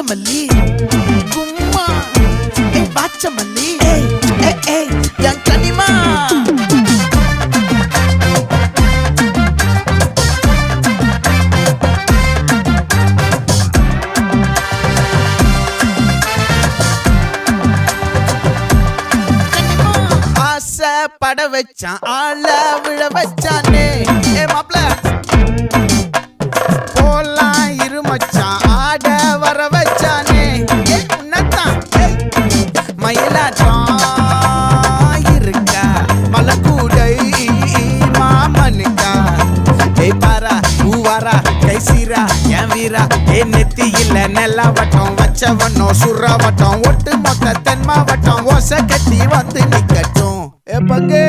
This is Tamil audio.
வாச்சமல்லி கும்மா வாச்சமல்லி என் கனிமா பட வச்சான் ஆள விழ வச்சானே மாப்ள போலாம் இருமச்சான் ஆட வர வச்சானே உன்னத்தான் மயிலாட்டம் இருக்கா மலக்கூடை மாமனுக்கா பாரா பூவாரா கைசீரா என் வீரா நெத்தி இல்ல நெல்லா வட்டம் வச்சவனோ சுறா வட்டம் ஒட்டு மொத்த தென் மாவட்டம் ஓசை கட்டி வந்து நிக்கட்டும் பங்கே